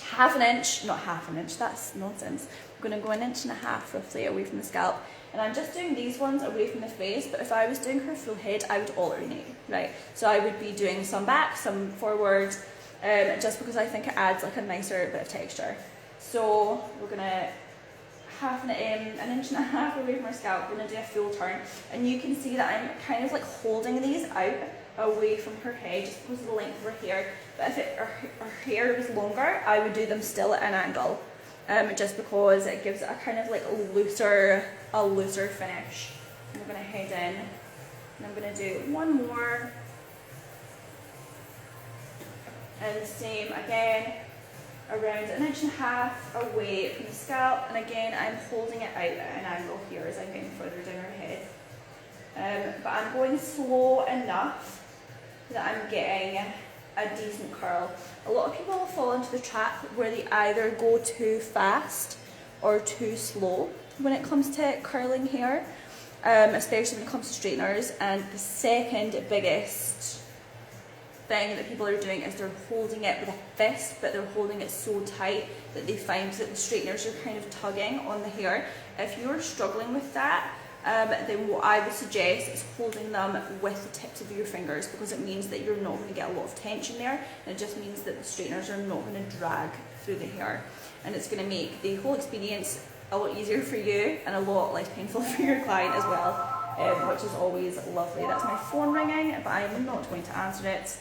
half an inch, not half an inch, that's nonsense. We're going to go an inch and a half roughly away from the scalp. And I'm just doing these ones away from the face, but if I was doing her full head, I would alternate, right? So I would be doing some back, some forward, just because I think it adds like a nicer bit of texture. So we're going to an inch and a half away from her scalp. We're going to do a full turn, and you can see that I'm kind of like holding these out away from her head just because of the length of her hair. But if her hair was longer, I would do them still at an angle, just because it gives it a kind of like looser finish. And we're going to head in, and I'm going to do one more, and the same again, around an inch and a half away from the scalp, and again I'm holding it out at an angle here as I'm getting further down her head. But I'm going slow enough that I'm getting a decent curl. A lot of people will fall into the trap where they either go too fast or too slow when it comes to curling hair, especially when it comes to straighteners. And the second biggest thing that people are doing is they're holding it with a fist, but they're holding it so tight that they find that the straighteners are kind of tugging on the hair. If you're struggling with that, then what I would suggest is holding them with the tips of your fingers, because it means that you're not going to get a lot of tension there, and it just means that the straighteners are not going to drag through the hair, and it's going to make the whole experience a lot easier for you and a lot less painful for your client as well, which is always lovely. That's my phone ringing, but I'm not going to answer it.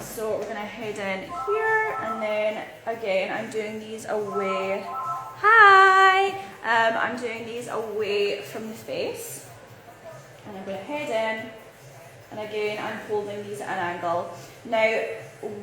So we're going to head in here, and then again I'm doing these away. Hi! I'm doing these away from the face, and I'm going to head in, and again I'm holding these at an angle. Now,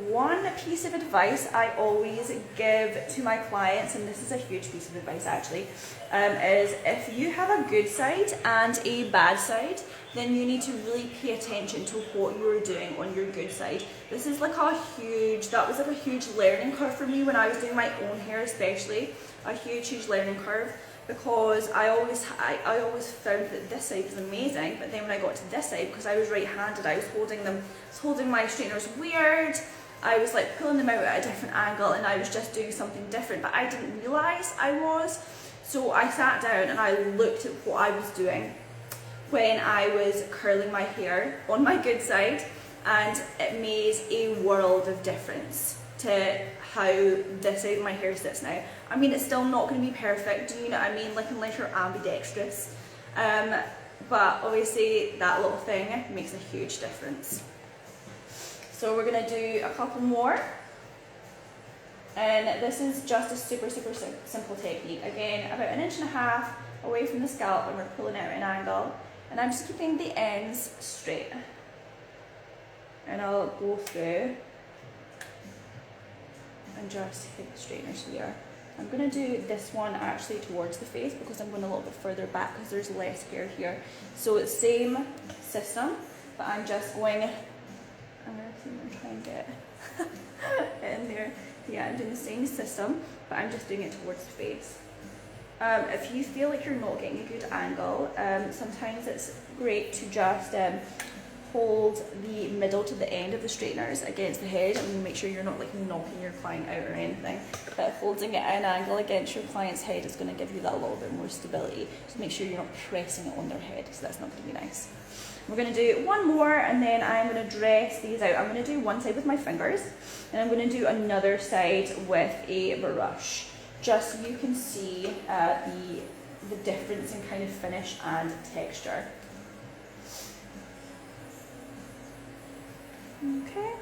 one piece of advice I always give to my clients, and this is a huge piece of advice actually, is if you have a good side and a bad side, then you need to really pay attention to what you're doing on your good side. That was like a huge learning curve for me when I was doing my own hair, especially a huge learning curve, because I always found that this side was amazing, but then when I got to this side, because I was right-handed, I was holding my straighteners weird. I was like pulling them out at a different angle, and I was just doing something different, but I didn't realise I was. So I sat down and I looked at what I was doing when I was curling my hair on my good side, and it made a world of difference to how this side of my hair sits now. I mean, it's still not going to be perfect, do you know what I mean? Like, unless you're ambidextrous. But obviously that little thing makes a huge difference. So we're going to do a couple more. And this is just a super simple technique. Again, about an inch and a half away from the scalp, and we're pulling out an angle. And I'm just keeping the ends straight. And I'll go through and just hit the straighteners here. I'm going to do this one actually towards the face, because I'm going a little bit further back because there's less hair here. So it's same system, but I'm just going, I'm going to see if I can try and get in there. Yeah, I'm doing the same system, but I'm just doing it towards the face. If you feel like you're not getting a good angle, sometimes it's great to just hold the middle to the end of the straighteners against the head, and make sure you're not like knocking your client out or anything. But holding it at an angle against your client's head is going to give you that little bit more stability. So make sure you're not pressing it on their head, because that's not going to be nice. We're going to do one more, and then I'm going to dress these out. I'm going to do one side with my fingers, and I'm going to do another side with a brush, just so you can see the difference in kind of finish and texture. Okay,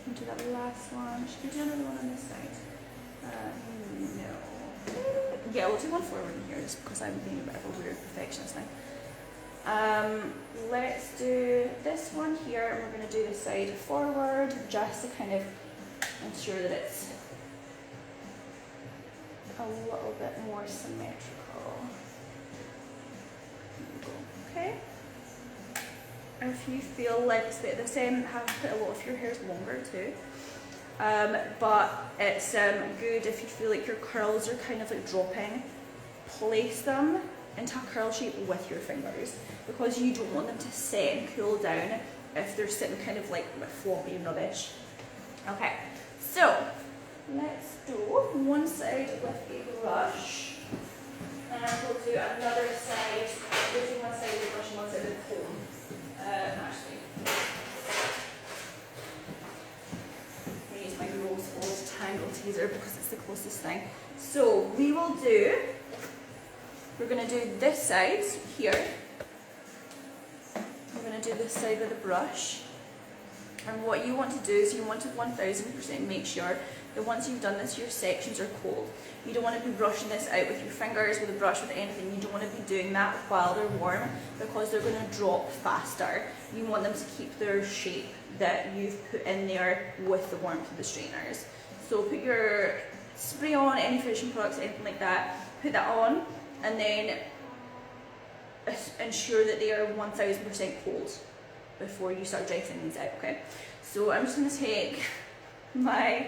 we'll do that last one. Should we do another one on this side? No. Yeah, we'll do one forward in here, just because I'm being a bit of a weird perfectionist now. Let's do this one here, and we're going to do the side forward, just to kind of ensure that it's a little bit more symmetrical. Okay. If you feel like it's the same, have put a lot of your hair's longer too. But it's good if you feel like your curls are kind of like dropping, place them into a curl shape with your fingers, because you don't want them to set and cool down if they're sitting kind of like floppy and rubbish. Okay, so let's do one side with a brush, and we'll do another side. We'll do one side with a brush and one side with a comb. Actually, I'm going to use my rose gold tangle teaser because it's the closest thing. So we're going to do this side here. We're going to do this side with a brush. And what you want to do is you want to 1000% make sure that once you've done this, your sections are cold. You don't want to be brushing this out with your fingers, with a brush, with anything. You don't want to be doing that while they're warm, because they're going to drop faster. You want them to keep their shape that you've put in there with the warmth of the straighteners. So put your spray on, any finishing products, anything like that, put that on, and then ensure that they are 1000% cold before you start dressing these out, okay? So I'm just going to take my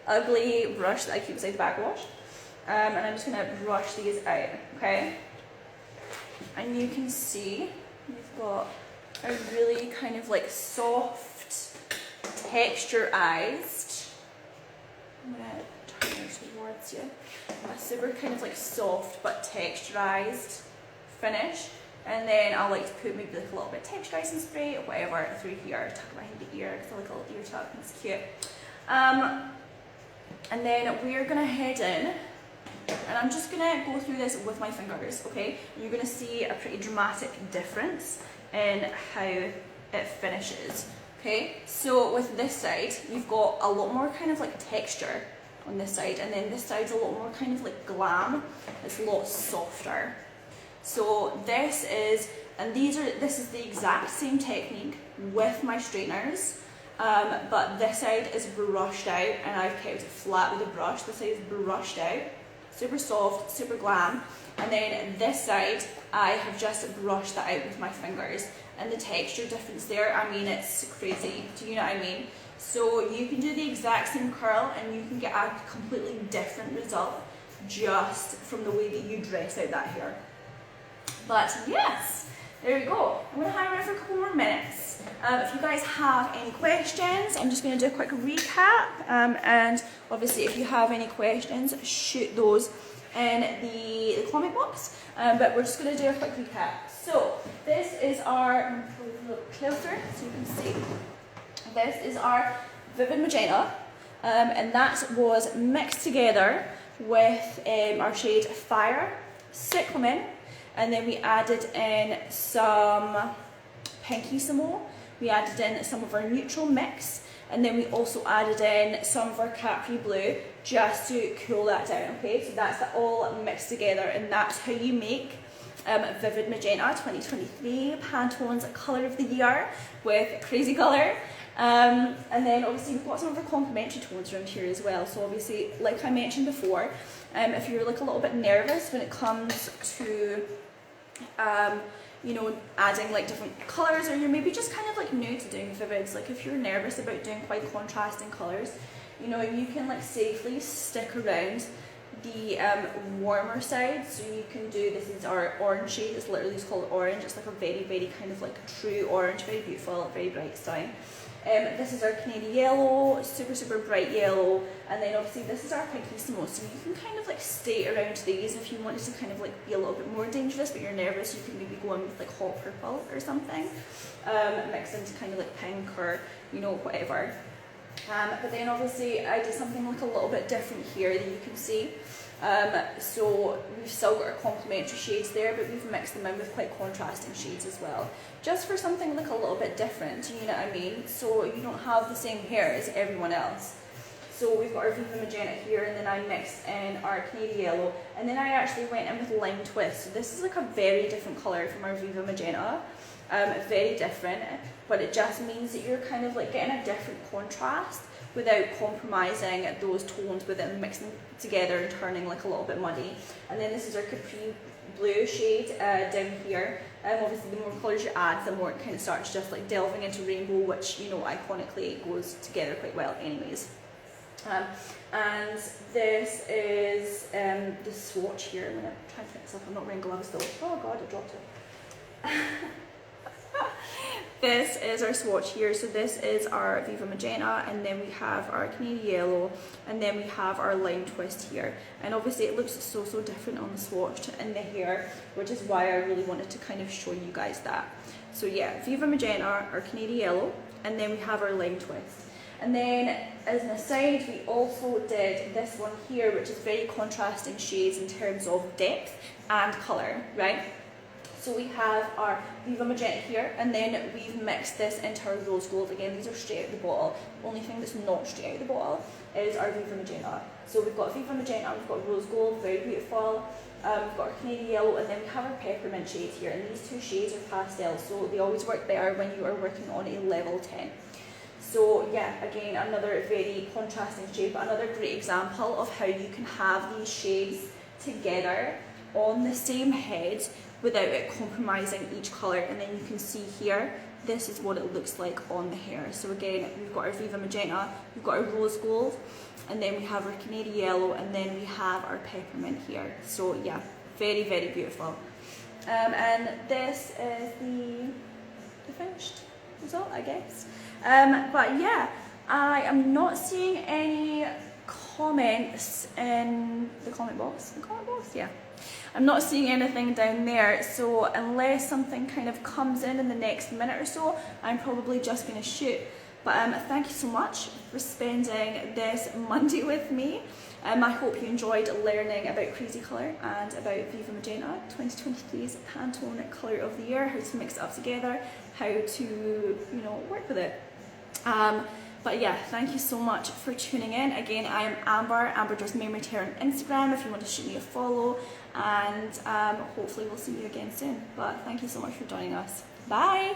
ugly brush that I keep beside the backwash, and I'm just going to brush these out, okay? And you can see we've got a really kind of like soft, texturized, I'm going to turn it towards you, a super kind of like soft but texturized finish. And then I like to put maybe like a little bit of texturizing spray or whatever through here, tuck behind the ear, because I like a little ear tuck, and it's cute. And then we're going to head in, and I'm just going to go through this with my fingers, okay? And you're going to see a pretty dramatic difference in how it finishes, okay? So with this side, you've got a lot more kind of like texture on this side, and then this side's a lot more kind of like glam. It's a lot softer. So this is the exact same technique with my straighteners, but this side is brushed out, and I've kept it flat with a brush. This side is brushed out, super soft, super glam, and then this side I have just brushed that out with my fingers, and the texture difference there, I mean, it's crazy. Do you know what I mean? So you can do the exact same curl, and you can get a completely different result just from the way that you dress out that hair. But yes, there you go. I'm going to hang around for a couple more minutes. If you guys have any questions, I'm just going to do a quick recap. And obviously, if you have any questions, shoot those in the comment box. But we're just going to do a quick recap. So this is our, I'm going to pull it a little closer so you can see. This is our Viva Magenta, and that was mixed together with our shade Fire, Cyclamen, and then we added in some Pinky some more. We added in some of our neutral mix, and then we also added in some of our Capri Blue just to cool that down, okay? So that's all mixed together, and that's how you make Vivid Magenta 2023, Pantone's Colour of the Year with Crazy Colour. And then obviously we've got some of our complementary tones around here as well. So obviously, like I mentioned before, if you're like a little bit nervous when it comes to you know, adding like different colours, or you're maybe just kind of like new to doing vivids, like if you're nervous about doing quite contrasting colours, you know, you can like safely stick around the warmer side, so you can do, this is our orange shade, it's literally just called orange, it's like a very, very kind of like a true orange, very beautiful, very bright stain. This is our Canary yellow, super, super bright yellow, and then obviously this is our Pinkissimo, so you can kind of like stay around these if you wanted to kind of like be a little bit more dangerous, but you're nervous, you can maybe go in with like hot purple or something, mixed into kind of like pink or, you know, whatever. But then obviously I did something like a little bit different here that you can see. So we've still got our complementary shades there, but we've mixed them in with quite contrasting shades as well, just for something like a little bit different, you know what I mean? So you don't have the same hair as everyone else. So we've got our Viva Magenta here, and then I mixed in our Canary Yellow, and then I actually went in with Lime Twist. So this is like a very different colour from our Viva Magenta, very different, but it just means that you're kind of like getting a different contrast without compromising those tones within, mixing together and turning like a little bit muddy. And then this is our Capri Blue shade down here. Obviously the more colours you add, the more it kind of starts just like delving into rainbow, which, you know, iconically goes together quite well anyways. And this is the swatch here. I'm going to try and fix this up, I'm not wearing gloves though. Oh god, I dropped it. This is our swatch here, so this is our Viva Magenta, and then we have our Canary Yellow, and then we have our Lime Twist here. And obviously it looks so different on the swatch in the hair, which is why I really wanted to kind of show you guys that. So yeah, Viva Magenta, our Canary Yellow, and then we have our Lime Twist. And then as an aside, we also did this one here, which is very contrasting shades in terms of depth and colour, right? So we have our Viva Magenta here, and then we've mixed this into our Rose Gold. Again, these are straight out of the bottle. The only thing that's not straight out of the bottle is our Viva Magenta. So we've got Viva Magenta, we've got Rose Gold, very beautiful. We've got our Canary Yellow, and then we have our Peppermint shades here. And these two shades are pastels, so they always work better when you are working on a level 10. So yeah, again, another very contrasting shade, but another great example of how you can have these shades together on the same head without it compromising each colour. And then you can see here, this is what it looks like on the hair. So again, we've got our Viva Magenta, we've got our Rose Gold, and then we have our Canary Yellow, and then we have our Peppermint here. So yeah, very beautiful. And this is the finished result, I guess. But yeah, I am not seeing any comments in the comment box. Yeah. I'm not seeing anything down there, so unless something kind of comes in the next minute or so, I'm probably just going to shoot. But thank you so much for spending this Monday with me. I hope you enjoyed learning about Crazy Colour and about Viva Magenta, 2023's Pantone Colour of the Year, how to mix it up together, how to, you know, work with it. But yeah, thank you so much for tuning in. Again, I am Amber. Amber Does Memory Care on Instagram if you want to shoot me a follow, and hopefully we'll see you again soon. But thank you so much for joining us. Bye!